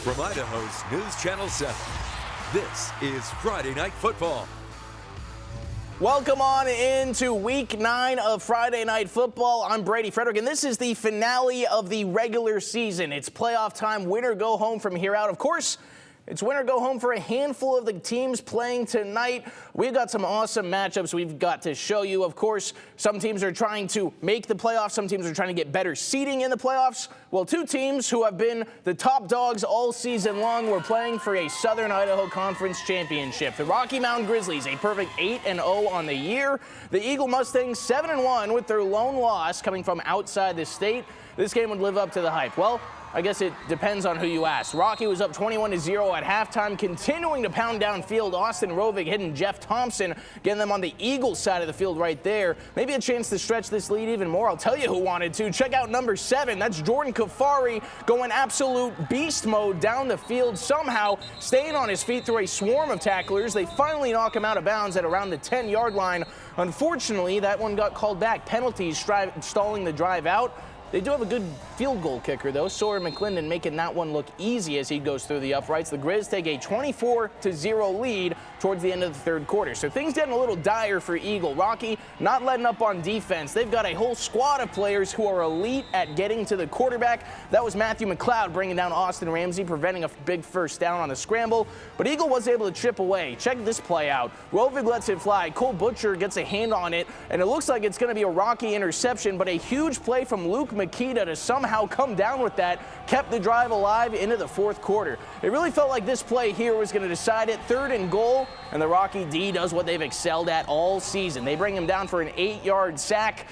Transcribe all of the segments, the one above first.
From Idaho's News Channel 7, this is Friday Night Football. Welcome on into Week 9 of Friday Night Football. I'm Brady Frederick, and this is the finale of the regular season. It's playoff time, win or go home from here out. Of course, it's win or go home for a handful of the teams playing tonight. We've got some awesome matchups we've got to show you. Of course, some teams are trying to make the playoffs. Some teams are trying to get better seeding in the playoffs. Well, two teams who have been the top dogs all season long were playing for a Southern Idaho Conference championship. The Rocky Mountain Grizzlies, a perfect 8-0 on the year. The Eagle Mustangs, 7-1 with their lone loss coming from outside the state. This game would live up to the hype. Well, I guess it depends on who you ask. Rocky was up 21-0 at halftime, continuing to pound downfield. Austin Rovig hitting Jeff Thompson, getting them on the Eagles side of the field right there. Maybe a chance to stretch this lead even more. I'll tell you who wanted to. Check out number 7. That's Jordan Kafari going absolute beast mode down the field, somehow staying on his feet through a swarm of tacklers. They finally knock him out of bounds at around the 10-yard line. Unfortunately, that one got called back. Penalties stalling the drive out. They do have a good field goal kicker, though. Sawyer McClendon making that one look easy as he goes through the uprights. The Grizz take a 24-0 lead towards the end of the third quarter. So things getting a little dire for Eagle. Rocky not letting up on defense. They've got a whole squad of players who are elite at getting to the quarterback. That was Matthew McLeod bringing down Austin Ramsey, preventing a big first down on the scramble. But Eagle was able to chip away. Check this play out. Rovig lets it fly. Cole Butcher gets a hand on it, and it looks like it's going to be a Rocky interception, but a huge play from Luke Makita to somehow come down with that kept the drive alive into the fourth quarter. It really felt like this play here was going to decide it. 3rd and goal, and the Rocky D does what they've excelled at all season. They bring him down for an 8-yard sack.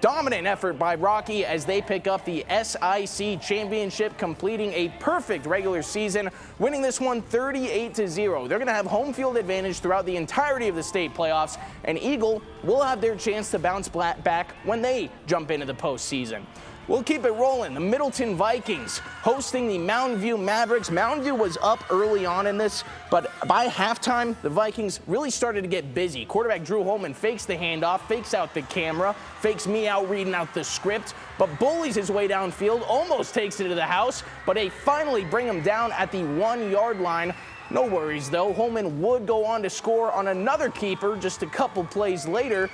Dominant effort by Rocky as they pick up the SIC championship, completing a perfect regular season, winning this one 38-0. They're going to have home field advantage throughout the entirety of the state playoffs, and Eagle will have their chance to bounce back when they jump into the postseason. We'll keep it rolling. The Middleton Vikings hosting the Mountain View Mavericks. Mountain View was up early on in this, but by halftime, the Vikings really started to get busy. Quarterback Drew Holman fakes the handoff, fakes out the camera, fakes me out reading out the script, but bullies his way downfield, almost takes it to the house, but they finally bring him down at the 1-yard line. No worries, though. Holman would go on to score on another keeper just a couple plays later.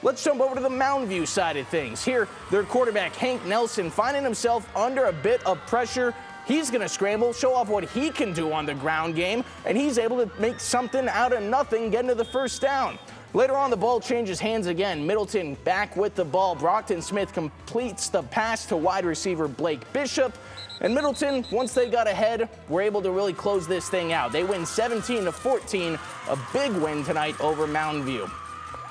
Let's jump over to the Mountain View side of things. Here, their quarterback, Hank Nelson, finding himself under a bit of pressure. He's going to scramble, show off what he can do on the ground game, and he's able to make something out of nothing, getting to the first down. Later on, the ball changes hands again. Middleton back with the ball. Brockton Smith completes the pass to wide receiver Blake Bishop. And Middleton, once they got ahead, were able to really close this thing out. They win 17-14, a big win tonight over Mountain View.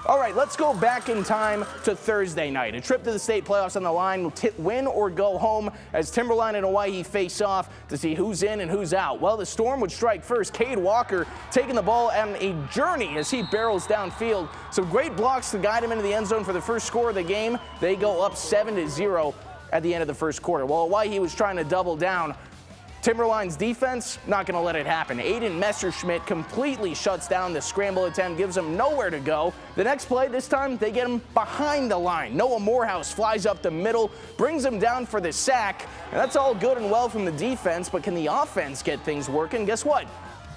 All right, let's go back in time to Thursday night. A trip to the state playoffs on the line, win or go home, as Timberline and Hawaii face off to see who's in and who's out. Well, the Storm would strike first. Cade Walker taking the ball on a journey as he barrels downfield. Some great blocks to guide him into the end zone for the first score of the game. They go up 7-0 at the end of the first quarter. While Hawaii was trying to double down, Timberline's defense, not going to let it happen. Aiden Messerschmidt completely shuts down the scramble attempt, gives them nowhere to go. The next play, this time, they get him behind the line. Noah Morehouse flies up the middle, brings him down for the sack. And that's all good and well from the defense, but can the offense get things working? Guess what?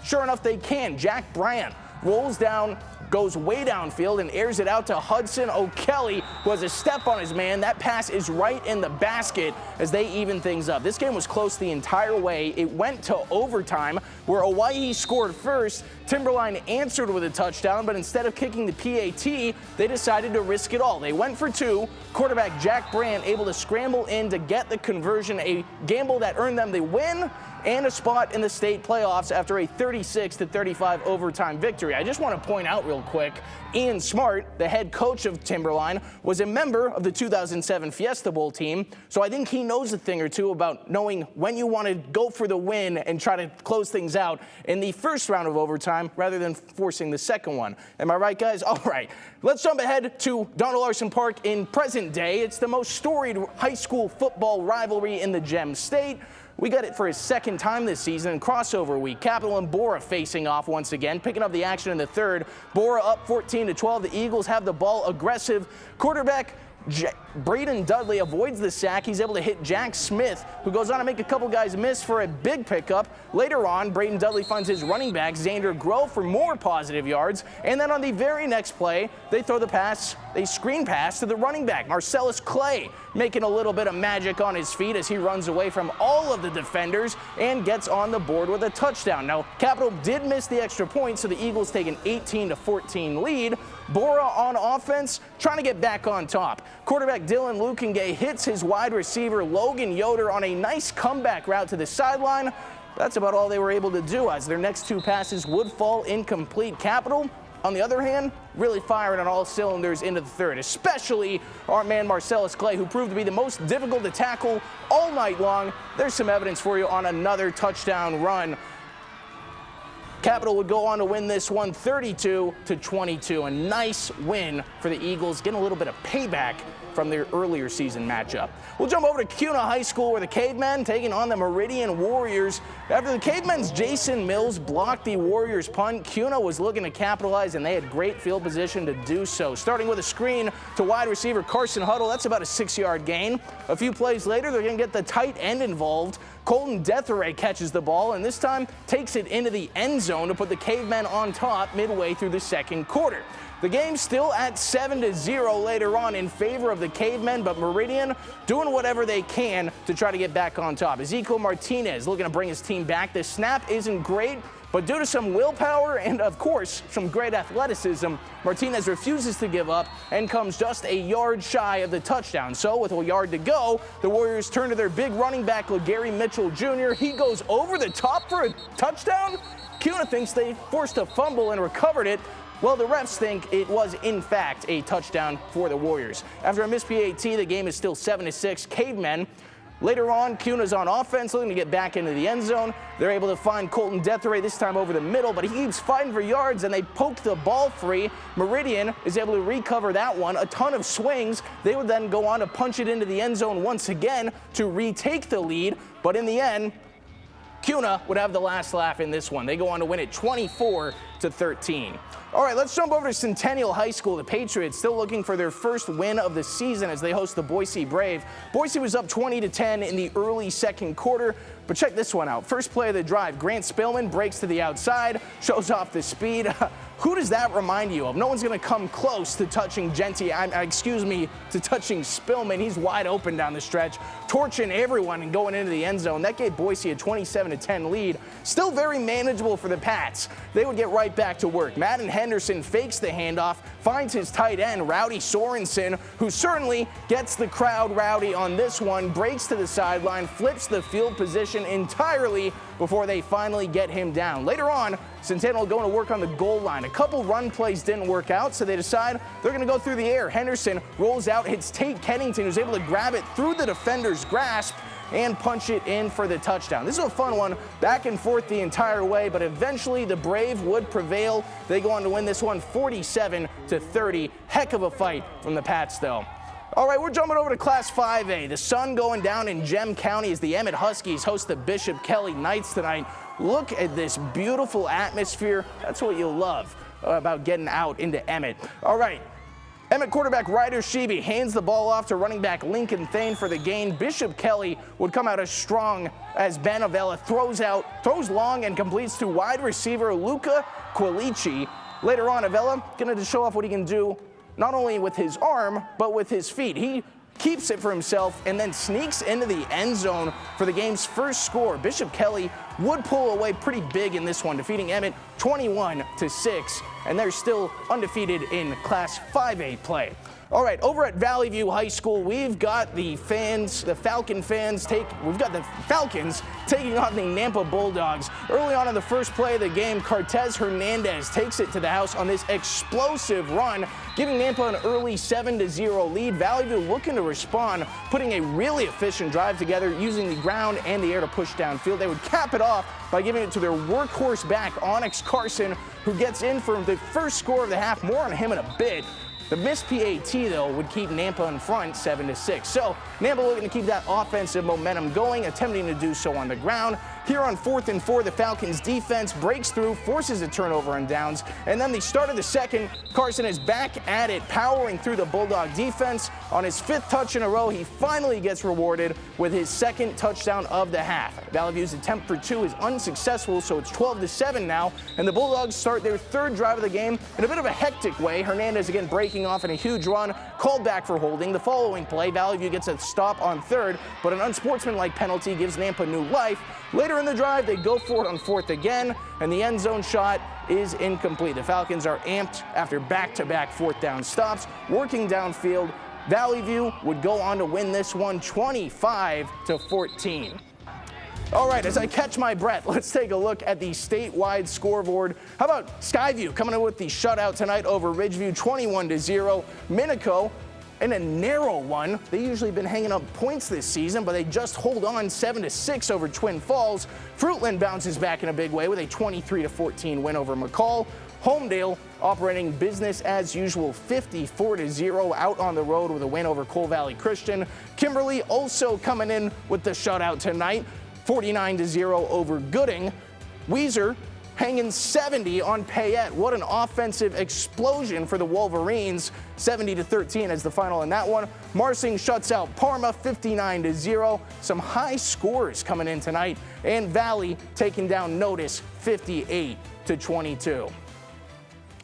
Sure enough, they can. Jack Bryant rolls down, goes way downfield and airs it out to Hudson O'Kelly, who has a step on his man. That pass is right in the basket as they even things up. This game was close the entire way. It went to overtime where Hawaii scored first. Timberline answered with a touchdown, but instead of kicking the PAT, they decided to risk it all. They went for 2. Quarterback Jack Brandt able to scramble in to get the conversion, a gamble that earned them the win and a spot in the state playoffs after a 36-35 overtime victory. I just want to point out real quick, Ian Smart, the head coach of Timberline, was a member of the 2007 Fiesta Bowl team, so I think he knows a thing or two about knowing when you want to go for the win and try to close things out in the first round of overtime rather than forcing the second one. Am I right, guys? All right, let's jump ahead to Donald Larson Park in present day. It's the most storied high school football rivalry in the Gem State. We got it for his second time this season in crossover week. Capital and Bora facing off once again, picking up the action in the third. Bora up 14-12. The Eagles have the ball aggressive. Quarterback Braden Dudley avoids the sack. He's able to hit Jack Smith, who goes on to make a couple guys miss for a big pickup. Later on, Braden Dudley finds his running back, Xander Grove, for more positive yards. And then on the very next play, they throw the pass, a screen pass to the running back, Marcellus Clay, making a little bit of magic on his feet as he runs away from all of the defenders and gets on the board with a touchdown. Now, Capital did miss the extra point, so the Eagles take an 18-14 lead. Bora on offense, trying to get back on top. Quarterback Dylan Lukengay hits his wide receiver Logan Yoder on a nice comeback route to the sideline. That's about all they were able to do, as their next two passes would fall incomplete. Capital, on the other hand, really firing on all cylinders into the third, especially our man Marcellus Clay, who proved to be the most difficult to tackle all night long. There's some evidence for you on another touchdown run. Capital would go on to win this one 32-22. A nice win for the Eagles, getting a little bit of payback from their earlier season matchup. We'll jump over to Cuna High School, where the Cavemen taking on the Meridian Warriors. After the Cavemen's Jason Mills blocked the Warriors' punt, Cuna was looking to capitalize, and they had great field position to do so. Starting with a screen to wide receiver Carson Huddle, that's about a 6-yard gain. A few plays later, they're going to get the tight end involved. Colton Detheray catches the ball, and this time takes it into the end zone to put the Cavemen on top midway through the second quarter. The game still at 7-0 later on in favor of the Cavemen, but Meridian doing whatever they can to try to get back on top. Ezekiel Martinez looking to bring his team back. The snap isn't great, but due to some willpower and, of course, some great athleticism, Martinez refuses to give up and comes just a yard shy of the touchdown. So with a yard to go, the Warriors turn to their big running back, LeGarry Mitchell Jr. He goes over the top for a touchdown. Cuna thinks they forced a fumble and recovered it. Well, the refs think it was, in fact, a touchdown for the Warriors. After a missed PAT, the game is still 7-6. Cavemen. Later on, Cuna's on offense, looking to get back into the end zone. They're able to find Colton Detheray, this time over the middle, but he keeps fighting for yards, and they poke the ball free. Meridian is able to recover that one. A ton of swings. They would then go on to punch it into the end zone once again to retake the lead, but in the end, Cuna would have the last laugh in this one. They go on to win it 24-13. All right, let's jump over to Centennial High School. The Patriots still looking for their first win of the season as they host the Boise Brave. Boise was up 20-10 in the early second quarter, but check this one out. First play of the drive, Grant Spillman breaks to the outside, shows off the speed. Who does that remind you of? No one's going to come close to touching to touching Spillman. He's wide open down the stretch, torching everyone and going into the end zone. That gave Boise a 27-10 lead. Still very manageable for the Pats. They would get right back to work. Madden Henderson fakes the handoff, finds his tight end, Rowdy Sorensen, who certainly gets the crowd rowdy on this one, breaks to the sideline, flips the field position entirely before they finally get him down. Later on, Centennial going to work on the goal line. A couple run plays didn't work out, so they decide they're going to go through the air. Henderson rolls out, hits Tate Kennington, who's able to grab it through the defender's grasp and punch it in for the touchdown. This is a fun one, back and forth the entire way, but eventually the Brave would prevail. They go on to win this one 47-30. Heck of a fight from the Pats, though. All right, we're jumping over to Class 5A. The sun going down in Gem County as the Emmett Huskies host the Bishop Kelly Knights tonight. Look at this beautiful atmosphere. That's what you love about getting out into Emmett. All right. Emmett quarterback Ryder Sheeby hands the ball off to running back Lincoln Thane for the gain. Bishop Kelly would come out as strong as Ben Avella throws long and completes to wide receiver Luca Quilici. Later on, Avella going to show off what he can do not only with his arm, but with his feet. He keeps it for himself and then sneaks into the end zone for the game's first score. Bishop Kelly would pull away pretty big in this one, defeating Emmett 21-6, and they're still undefeated in Class 5A play. All right, over at Valley View High School, we've got the Falcons taking on the Nampa Bulldogs. Early on in the first play of the game, Cortez Hernandez takes it to the house on this explosive run, giving Nampa an early 7-0 lead. Valley View looking to respond, putting a really efficient drive together, using the ground and the air to push downfield. They would cap it off by giving it to their workhorse back, Onyx Carson, who gets in for the first score of the half. More on him in a bit. The missed PAT, though, would keep Nampa in front 7-6. So Nampa looking to keep that offensive momentum going, attempting to do so on the ground. Here on 4th and 4, the Falcons defense breaks through, forces a turnover on downs, and then the start of the second, Carson is back at it, powering through the Bulldog defense. On his 5th touch in a row, he finally gets rewarded with his 2nd touchdown of the half. Valley View's attempt for 2 is unsuccessful, so it's 12-7 now, and the Bulldogs start their 3rd drive of the game in a bit of a hectic way. Hernandez again breaking off in a huge run, called back for holding. The following play, Valley View gets a stop on 3rd, but an unsportsmanlike penalty gives Nampa new life. Later in the drive, they go for it on 4th again, and the end zone shot is incomplete. The Falcons are amped after back-to-back 4th down stops, working downfield. Valley View would go on to win this one 25-14. All right, as I catch my breath, let's take a look at the statewide scoreboard. How about Skyview coming in with the shutout tonight over Ridgeview, 21-0. Minico in a narrow one. They usually been hanging up points this season, but they just hold on 7-6 over Twin Falls. Fruitland bounces back in a big way with a 23-14 win over McCall. Homedale operating business as usual, 54-0 out on the road with a win over Coal Valley Christian. Kimberly also coming in with the shutout tonight, 49-0 over Gooding. Weiser hanging 70 on Payette. What an offensive explosion for the Wolverines. 70-13 as the final in that one. Marsing shuts out Parma 59-0. Some high scores coming in tonight. And Valley taking down Notice 58-22.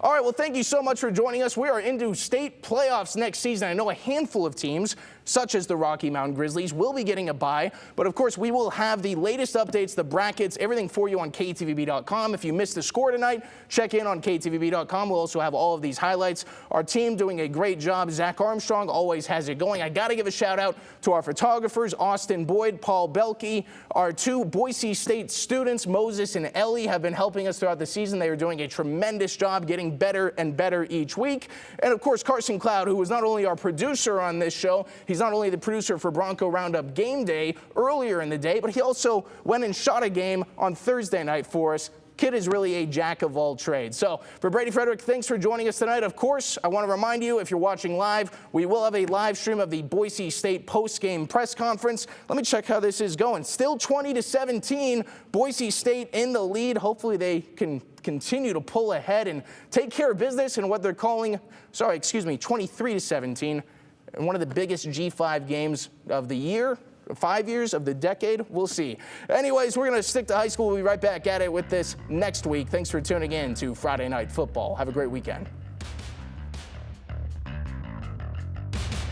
All right, well, thank you so much for joining us. We are into state playoffs next season. I know a handful of teams, such as the Rocky Mountain Grizzlies, will be getting a bye. But, of course, we will have the latest updates, the brackets, everything for you on KTVB.com. If you missed the score tonight, check in on KTVB.com. We'll also have all of these highlights. Our team doing a great job. Zach Armstrong always has it going. I got to give a shout-out to our photographers, Austin Boyd, Paul Belke. Our 2 Boise State students, Moses and Ellie, have been helping us throughout the season. They are doing a tremendous job, getting better and better each week. And, of course, Carson Cloud, who was not only our producer on this show, he's not only the producer for Bronco Roundup Game Day earlier in the day, but he also went and shot a game on Thursday night for us. Kid is really a jack of all trades. So for Brady Frederick, thanks for joining us tonight. Of course, I want to remind you, if you're watching live, we will have a live stream of the Boise State post-game press conference. Let me check how this is going. Still 20-17, Boise State in the lead. Hopefully they can continue to pull ahead and take care of business in what they're calling, 23-17. And one of the biggest G5 games of the year, 5 years of the decade, we'll see. Anyways, we're going to stick to high school. We'll be right back at it with this next week. Thanks for tuning in to Friday Night Football. Have a great weekend.